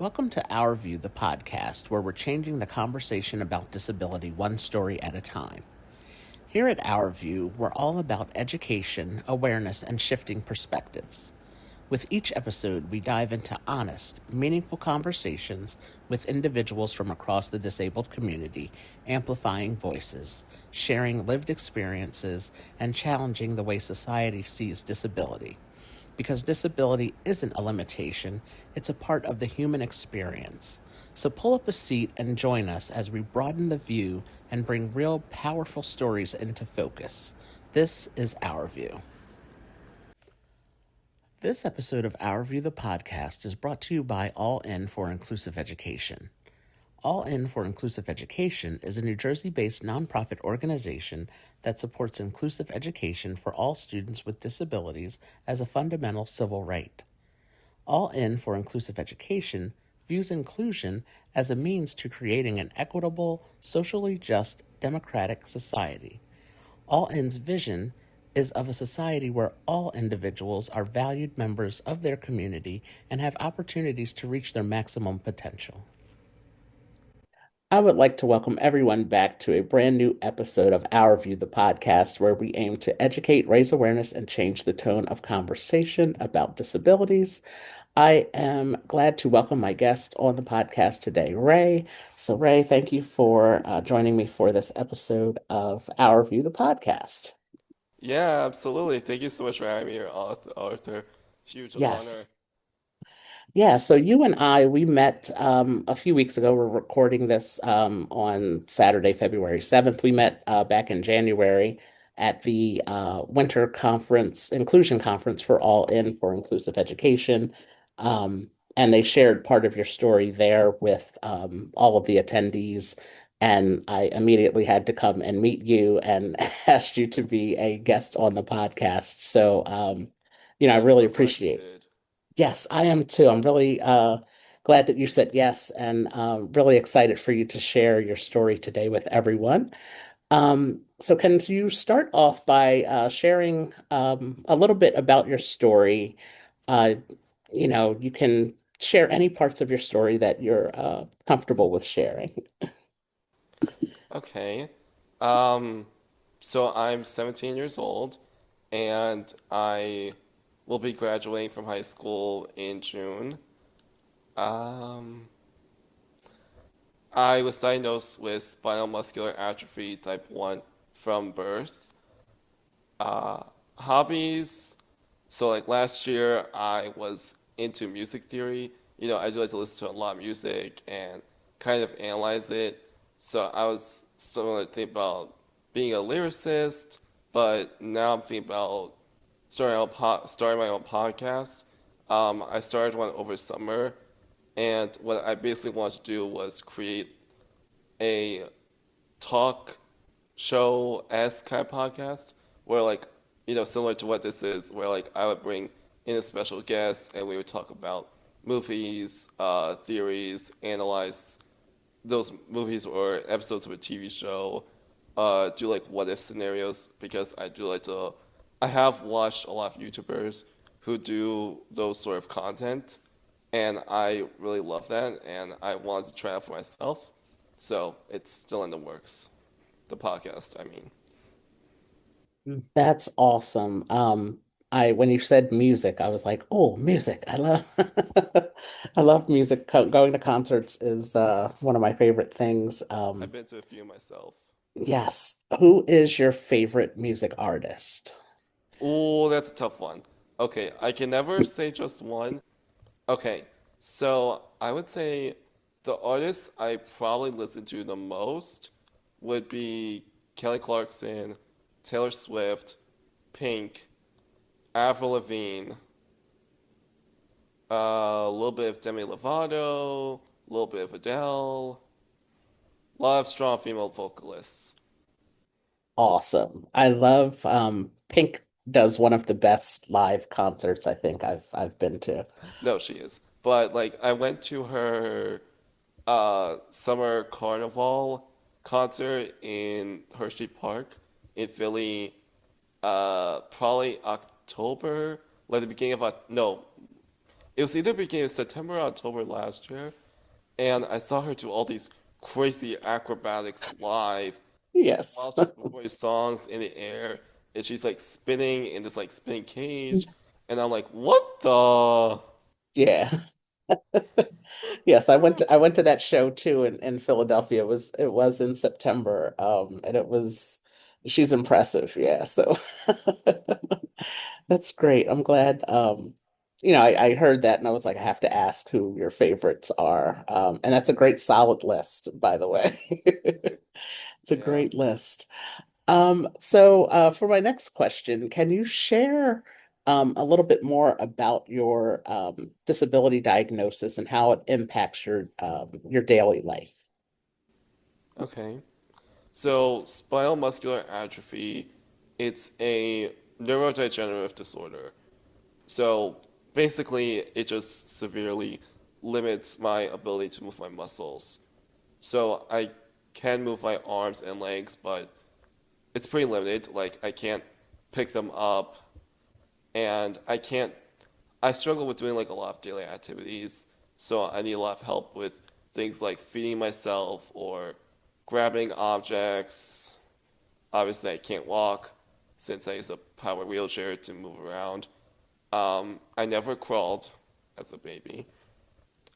Welcome to Our View, the podcast, where we're changing the conversation about disability one story at a time. Here at Our View, we're all about education, awareness, and shifting perspectives. With each episode, we dive into honest, meaningful conversations with individuals from across the disabled community, amplifying voices, sharing lived experiences, and challenging the way society sees disability. Because disability isn't a limitation, it's a part of the human experience. So pull up a seat and join us as we broaden the view and bring real, powerful stories into focus. This is Our View. This episode of Our View, the podcast, is brought to you by All In for Inclusive Education. All In for Inclusive Education is a New Jersey-based nonprofit organization that supports inclusive education for all students with disabilities as a fundamental civil right. All In for Inclusive Education views inclusion as a means to creating an equitable, socially just, democratic society. All In's vision is of a society where all individuals are valued members of their community and have opportunities to reach their maximum potential. I would like to welcome everyone back to a brand new episode of Our View, the podcast, where we aim to educate, raise awareness, and change the tone of conversation about disabilities. I am glad to welcome my guest on the podcast today, Ray. So, Ray, thank you for joining me for this episode of Our View, the podcast. Yeah, absolutely. Thank you so much for having me here, Arthur. Huge honor. Yes. Yeah, so you and I, we met a few weeks ago. We're recording this on Saturday, February 7th. We met back in January at the Winter Conference, Inclusion Conference for All In for Inclusive Education. And they shared part of your story there with all of the attendees. And I immediately had to come and meet you and asked you to be a guest on the podcast. So, I I'm really so glad you appreciate. did. Yes, I am too. I'm really glad that you said yes and really excited for you to share your story today with everyone. So, can you start off by sharing a little bit about your story? Uh, you can share any parts of your story that you're comfortable with sharing. Okay. Um, so I'm 17 years old and I will be graduating from high school in June. Um, I was diagnosed with spinal muscular atrophy type 1 from birth. Uh, Hobbies. So like last year, I was into music theory. I do like to listen to a lot of music and kind of analyze it. So I was starting to think about being a lyricist, but now I'm thinking about starting my own podcast. I started one over summer, and what I basically wanted to do was create a talk show-esque kind of podcast where like similar to what this is, where like I would bring in a special guest and we would talk about movies, theories, analyze those movies or episodes of a TV show, do like what if scenarios because I have watched a lot of YouTubers who do those sort of content and I really love that and I wanted to try it out for myself. So it's still in the works. The podcast, I mean. That's awesome. I when you said music, I was like, oh, music. I love I love music. Going to concerts is one of my favorite things. I've been to a few myself. Yes. Who is your favorite music artist? Oh, that's a tough one. Okay, I can never say just one. Okay, so I would say the artist I probably listen to the most would be Kelly Clarkson, Taylor Swift, Pink, Avril Lavigne, a little bit of Demi Lovato, a little bit of Adele, a lot of strong female vocalists. Awesome. I love Pink does one of the best live concerts I think I've been to. No, she is. But like I went to her summer carnival concert in Hershey Park in Philly, probably October, like the beginning of no, it was either beginning of September or October last year, and I saw her do all these crazy acrobatics live Yes. while she's performing songs in the air, and she's like spinning in this like spinning cage, and I'm like, what the? Yeah. Yes, I went to that show too in Philadelphia. It was in September. And it was she's impressive, yeah. So that's great. I'm glad. I heard that and I was like, I have to ask who your favorites are. And that's a great solid list, by the way. It's a Yeah. great list. So for my next question, can you share a little bit more about your disability diagnosis and how it impacts your daily life? Okay. So, spinal muscular atrophy, it's a neurodegenerative disorder. So, basically, it just severely limits my ability to move my muscles. So, I can move my arms and legs, but it's pretty limited. Like, I can't pick them up, and I struggle with doing like a lot of daily activities. So, I need a lot of help with things like feeding myself or grabbing objects. Obviously, I can't walk since I use a power wheelchair to move around. I never crawled as a baby,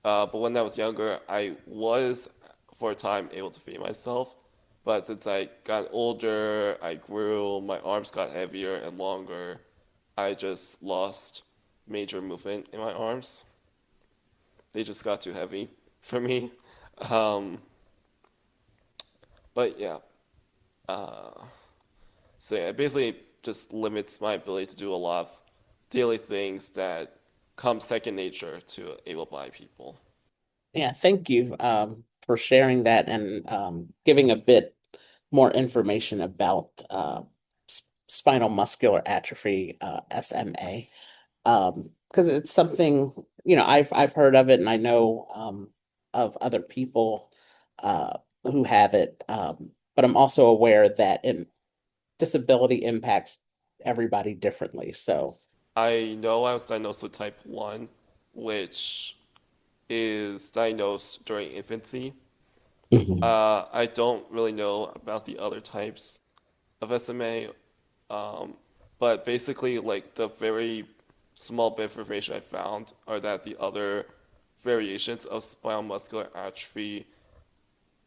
but when I was younger, I was for a time able to feed myself. But since I got older, I grew, my arms got heavier and longer. I just lost major movement in my arms. They just got too heavy for me. Um, but yeah, uh, so yeah, it basically just limits my ability to do a lot of daily things that come second nature to able-bodied people. Yeah, thank you for sharing that and giving a bit more information about spinal muscular atrophy, SMA. Because it's something, I've heard of it and I know of other people who have it. But I'm also aware that disability impacts everybody differently. So, I know I was diagnosed with type 1, which is diagnosed during infancy. mhm. I don't really know about the other types of SMA, um, but basically, like the very small bit of information I found are that the other variations of spinal muscular atrophy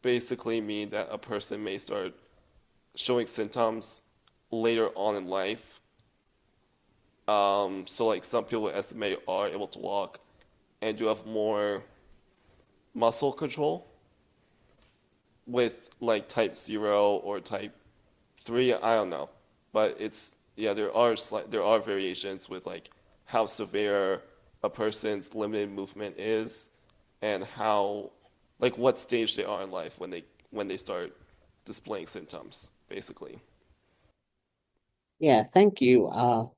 basically mean that a person may start showing symptoms later on in life. So like some people with SMA are able to walk and do have more muscle control with like type 0 or type 3, I don't know. But it's yeah, there are variations with like how severe a person's limited movement is and how like what stage they are in life when they start displaying symptoms, basically. Yeah, thank you.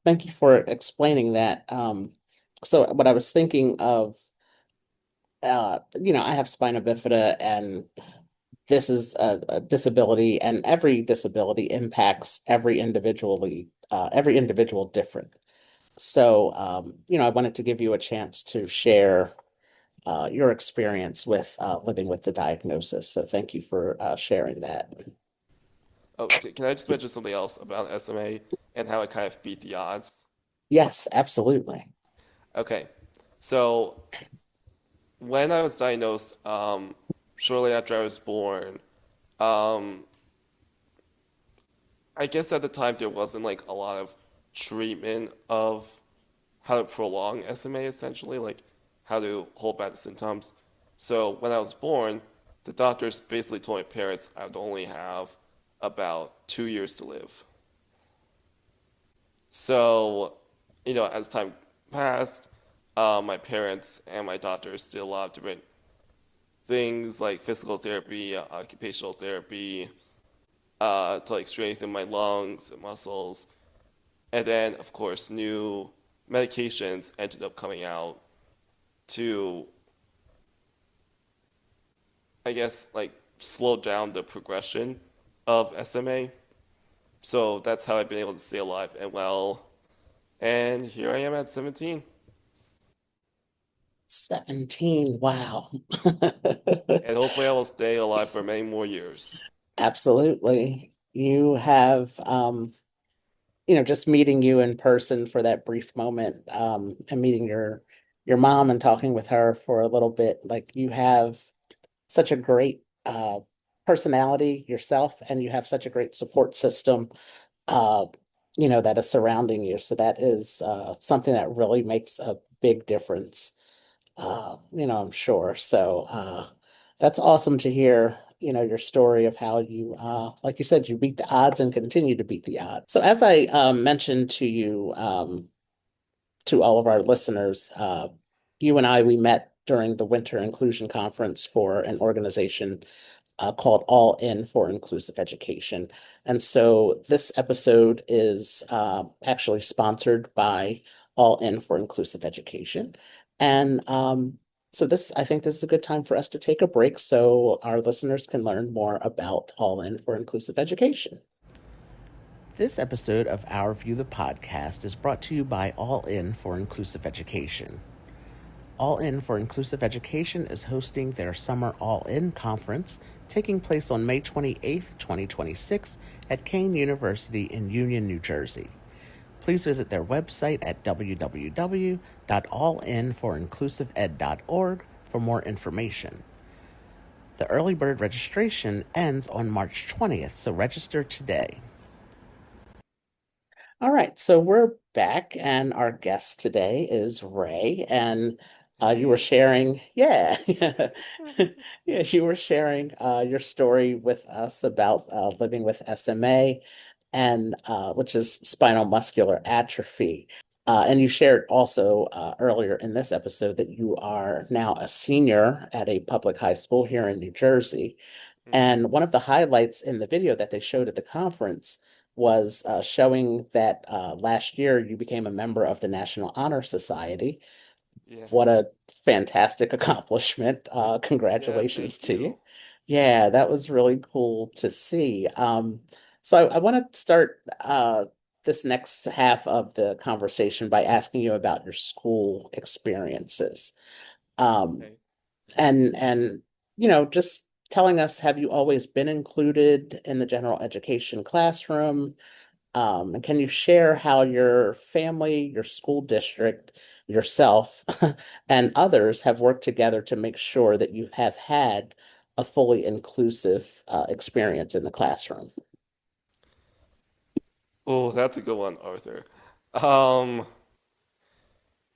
Thank you for explaining that. So what I was thinking of, I have spina bifida and this is a disability and every disability impacts every individual different. So, I wanted to give you a chance to share your experience with living with the diagnosis. So thank you for sharing that. Oh, can I just mention something else about SMA and how it kind of beat the odds? Yes, absolutely. Okay, so when I was diagnosed, shortly after I was born, um, I guess at the time there wasn't like a lot of treatment of how to prolong SMA essentially, like how to hold back the symptoms. So when I was born, the doctors basically told my parents I would only have about 2 years to live. So, as time passed, my parents and my doctors did a lot of different things like physical therapy, occupational therapy, to like strengthen my lungs and muscles. And then, of course, new medications ended up coming out to, I guess, like slow down the progression of SMA. So that's how I've been able to stay alive and well. And here I am at 17. 17. Wow. And hopefully I will stay alive for many more years. Absolutely. You have, just meeting you in person for that brief moment, and meeting your mom and talking with her for a little bit, like you have such a great personality yourself, and you have such a great support system, uh, that is surrounding you. So that is something that really makes a big difference, I'm sure. So that's awesome to hear, your story of how you, like you said, you beat the odds and continue to beat the odds. So as I mentioned to you, to all of our listeners, you and I, we met during the Winter Inclusion Conference for an organization called All In for Inclusive Education. And so this episode is actually sponsored by All In for Inclusive Education. And so I think this is a good time for us to take a break so our listeners can learn more about All In for Inclusive Education. This episode of Our View the Podcast is brought to you by All In for Inclusive Education. All In for Inclusive Education is hosting their Summer All In conference taking place on May 28th, 2026 at Kane University in Union, New Jersey. Please visit their website at www.allinforinclusiveed.org for more information. The early bird registration ends on March 20th, so register today. All right, so we're back, and our guest today is Ray, and you were Hey. sharing, yeah, yeah, you were sharing your story with us about living with SMA, and which is spinal muscular atrophy. And you shared also earlier in this episode that you are now a senior at a public high school here in New Jersey. Hmm. And one of the highlights in the video that they showed at the conference was showing that last year you became a member of the National Honor Society. Yeah. What a fantastic accomplishment. Yeah, Congratulations thank to you. you. Yeah, that was really cool to see. So I want to start this next half of the conversation by asking you about your school experiences. Um, Okay. and just telling us, have you always been included in the general education classroom? And can you share how your family, your school district, yourself, and others have worked together to make sure that you have had a fully inclusive experience in the classroom? Oh, that's a good one, Arthur. Um,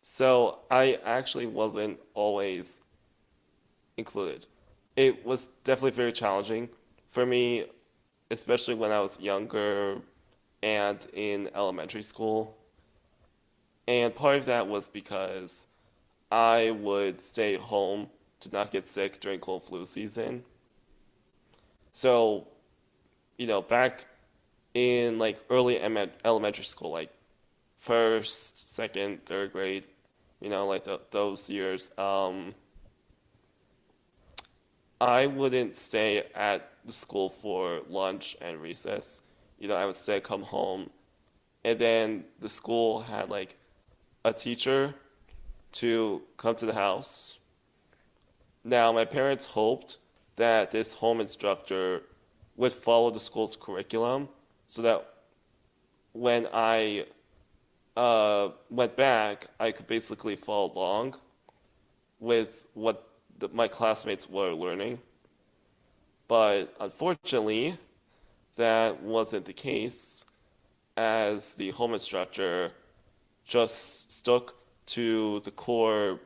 so I actually wasn't always included. It was definitely very challenging for me, especially when I was younger and in elementary school. And part of that was because I would stay home to not get sick during cold flu season. So, back in like early elementary school, like first, second, third grade, like those years, I wouldn't stay at the school for lunch and recess. I would stay, come home, and then the school had like a teacher to come to the house. Now, my parents hoped that this home instructor would follow the school's curriculum so that when I went back, I could basically follow along with what my classmates were learning. But unfortunately, that wasn't the case, as the home instructor just stuck to the core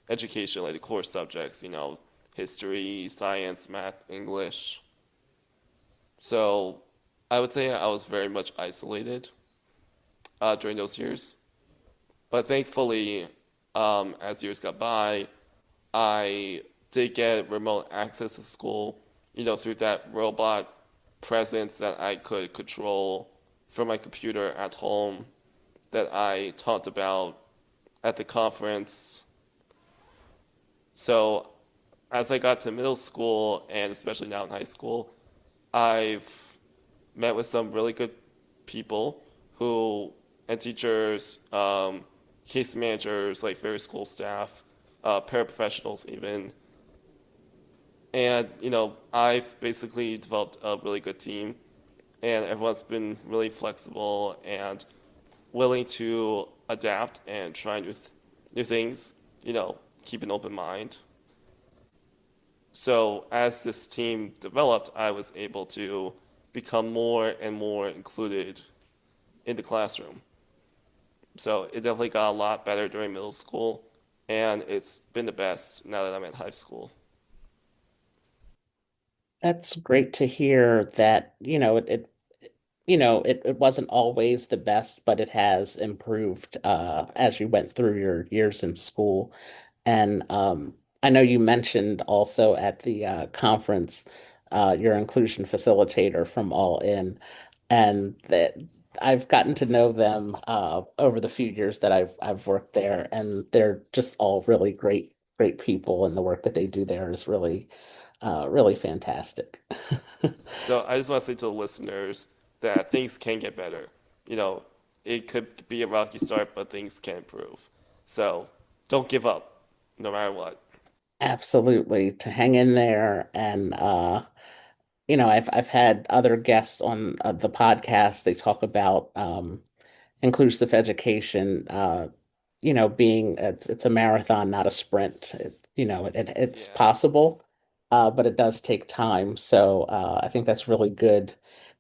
education, like the core subjects, history, science, math, English. So I would say I was very much isolated during those years. But thankfully, as years got by, I did get remote access to school, through that robot presence that I could control from my computer at home that I talked about at the conference. So as I got to middle school and especially now in high school, I've met with some really good people who and teachers, case managers, like various school staff paraprofessionals even. And, I've basically developed a really good team, and everyone's been really flexible and willing to adapt and try new things, keep an open mind. So as this team developed, I was able to become more and more included in the classroom. So it definitely got a lot better during middle school, and it's been the best now that I'm in high school. That's great to hear that, it wasn't always the best, but it has improved as you went through your years in school. And I know you mentioned also at the conference your inclusion facilitator from All In, and that I've gotten to know them over the few years that I've worked there, and they're just all really great people, and the work that they do there is really fantastic. So I just want to say to the listeners that things can get better. You know, it could be a rocky start, but things can improve. So don't give up, no matter what. Absolutely, to hang in there and I've had other guests on the podcast. They talk about inclusive education, being it's a marathon, not a sprint. It's Yeah. possible, but it does take time. So I think that's really good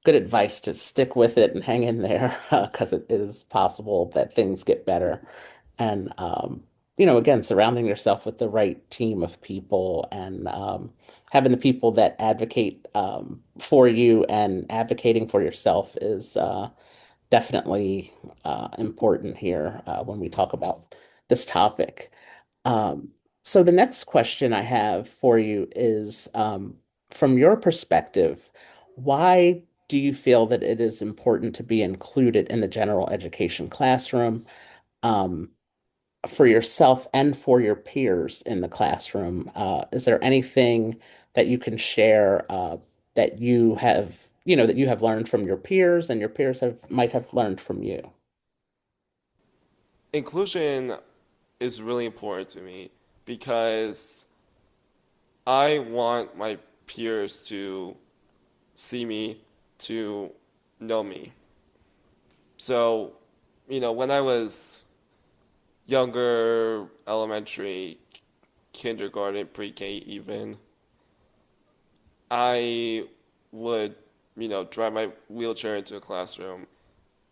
advice to stick with it and hang in there because it is possible that things get better. And again, surrounding yourself with the right team of people and having the people that advocate for you and advocating for yourself is definitely important here when we talk about this topic. Um, so the next question I have for you is, from your perspective, why do you feel that it is important to be included in the general education classroom, um, for yourself and for your peers in the classroom? Is there anything that you can share that that you have learned from your peers and your peers might have learned from you? Inclusion is really important to me because I want my peers to see me, to know me. So, when I was younger, elementary, kindergarten, pre-K even, I would, drive my wheelchair into a classroom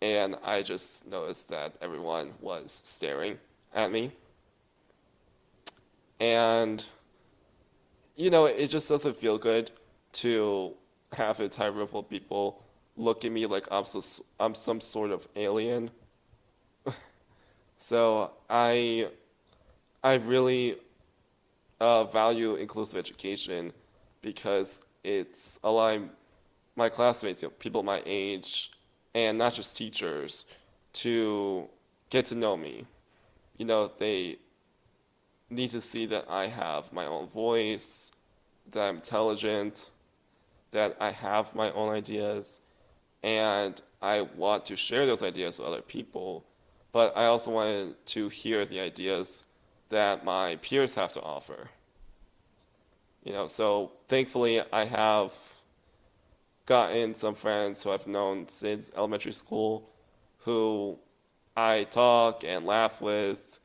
and I just noticed that everyone was staring at me. And, it just doesn't feel good to have an entire room full of people look at me like I'm some sort of alien. So I really value inclusive education because it's allowing my classmates, people my age, and not just teachers, to get to know me. They need to see that I have my own voice, that I'm intelligent, that I have my own ideas, and I want to share those ideas with other people. But I also wanted to hear the ideas that my peers have to offer. So thankfully I have gotten some friends who I've known since elementary school who I talk and laugh with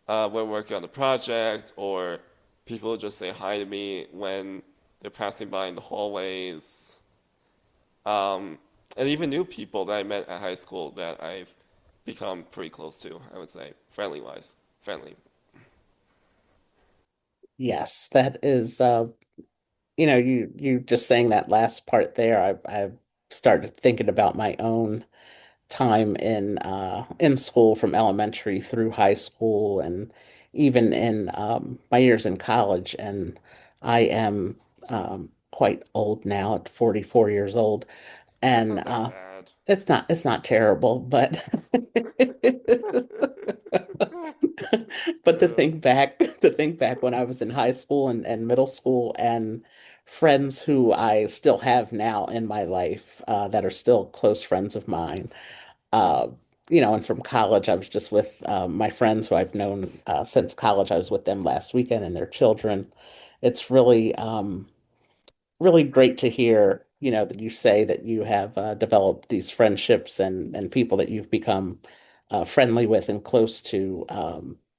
when working on the project, or people just say hi to me when they're passing by in the hallways. Um, and even new people that I met at high school that I've become pretty close to, I would say, friendly wise. Friendly. Yes, that is you just saying that last part there, I started thinking about my own time in school from elementary through high school and even in my years in college. And I am quite old now at 44 years old. That's And not that bad. it's not terrible, but but Uh, to think back when I was in high school and middle school and friends who I still have now in my life that are still close friends of mine. and from college, I was just with my friends who I've known since college. I was with them last weekend and their children. It's really great to hear, that you say that you have developed these friendships and people that you've become friendly with and close to,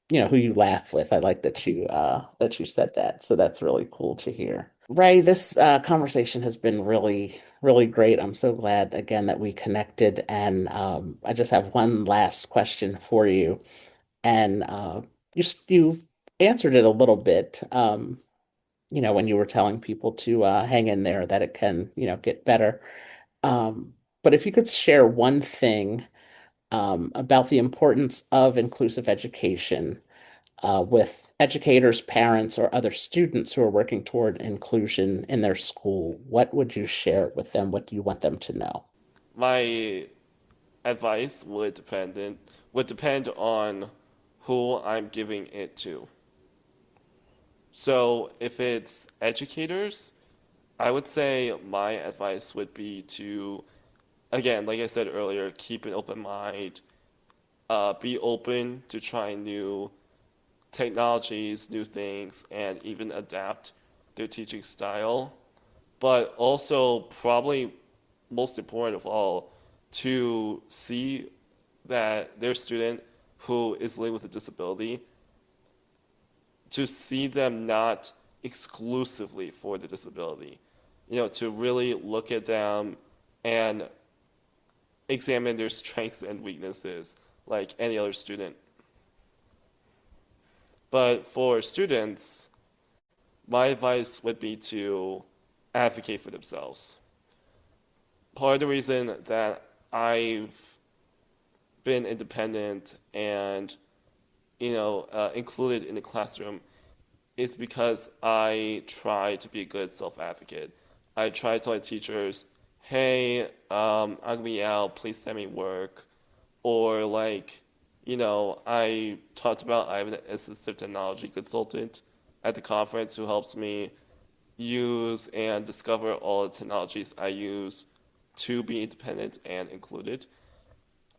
who you laugh with. I like that you said that. So that's really cool to hear. Ray, this conversation has been really, really great. I'm so glad again that we connected. And I just have one last question for you. And you answered it a little bit. When you were telling people to hang in there, that it can, get better. Um, but if you could share one thing about the importance of inclusive education with educators, parents, or other students who are working toward inclusion in their school, what would you share with them? What do you want them to know? My advice would depend on who I'm giving it to. So if it's educators, I would say my advice would be to, again, like I said earlier, keep an open mind, be open to trying new technologies, new things, and even adapt their teaching style. But also, probably most important of all, to see that their student who is living with a disability, to see them not exclusively for the disability, to really look at them and examine their strengths and weaknesses like any other student. But for students, my advice would be to advocate for themselves. Part of the reason that I've been independent and included in the classroom is because I try to be a good self-advocate. I try to tell my teachers, hey, I'm gonna be out, please send me work. Or like, I talked about I have an assistive technology consultant at the conference who helps me use and discover all the technologies I use to be independent and included.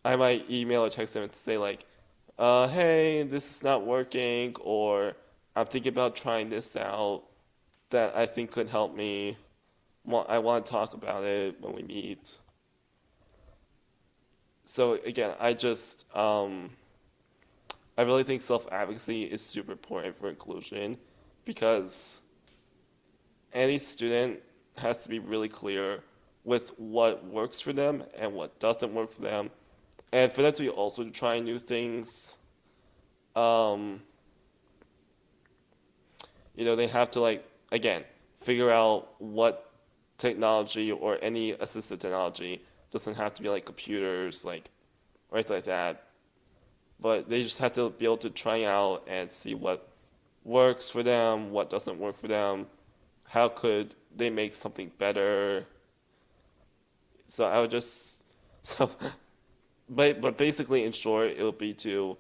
I might email or text them and say like, hey, this is not working, or I'm thinking about trying this out that I think could help me. I want to talk about it when we meet. So again, I really think self-advocacy is super important for inclusion because any student has to be really clear with what works for them and what doesn't work for them. And for them to be also trying new things, um, they have to like, again, figure out what technology or any assistive technology doesn't have to be like computers, like, or anything like that. But they just have to be able to try out and see what works for them, what doesn't work for them, how could they make something better. So I would just so but basically in short it would be to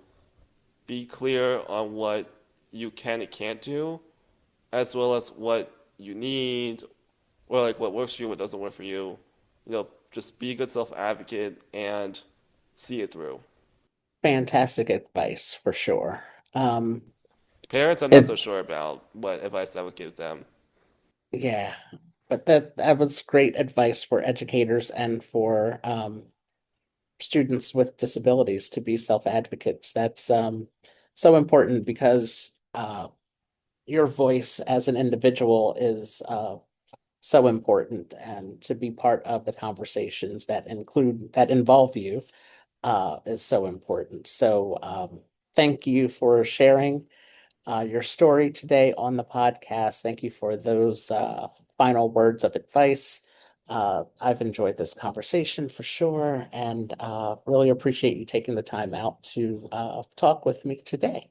be clear on what you can and can't do, as well as what you need, or like what works for you, what doesn't work for you. Just be a good self advocate and see it through. Fantastic advice for sure. Um, Parents, I'm not so it, sure about what advice I would give them. yeah, but that was great advice for educators and for students with disabilities to be self-advocates. That's so important because your voice as an individual is so important, and to be part of the conversations that involve you is so important. So thank you for sharing your story today on the podcast. Thank you for those final words of advice. I've enjoyed this conversation for sure, and really appreciate you taking the time out to talk with me today.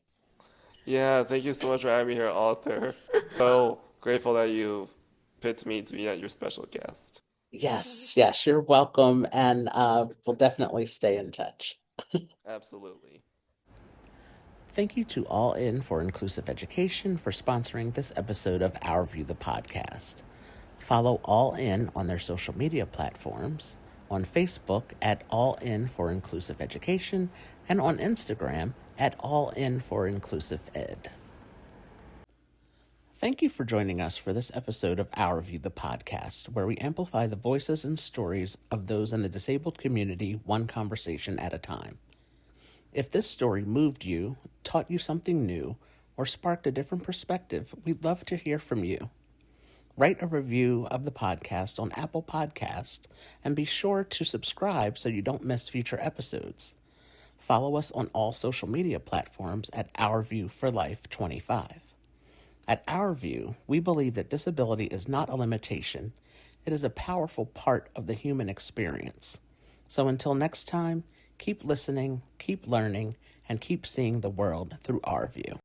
Yeah, thank you so much for having me here, Arthur. So grateful that you picked me to be your special guest. Yes, yes, you're welcome, and we'll definitely stay in touch. Absolutely. Thank you to All In for Inclusive Education for sponsoring this episode of Our View the Podcast. Follow All In on their social media platforms. on Facebook at All In for Inclusive Education, and on Instagram at All In for Inclusive Ed. Thank you for joining us for this episode of Our View, the podcast, where we amplify the voices and stories of those in the disabled community one conversation at a time. If this story moved you, taught you something new, or sparked a different perspective, we'd love to hear from you. Write a review of the podcast on Apple Podcasts, and be sure to subscribe so you don't miss future episodes. Follow us on all social media platforms at Our View for Life 25. At Our View, we believe that disability is not a limitation. It is a powerful part of the human experience. So until next time, keep listening, keep learning, and keep seeing the world through our view.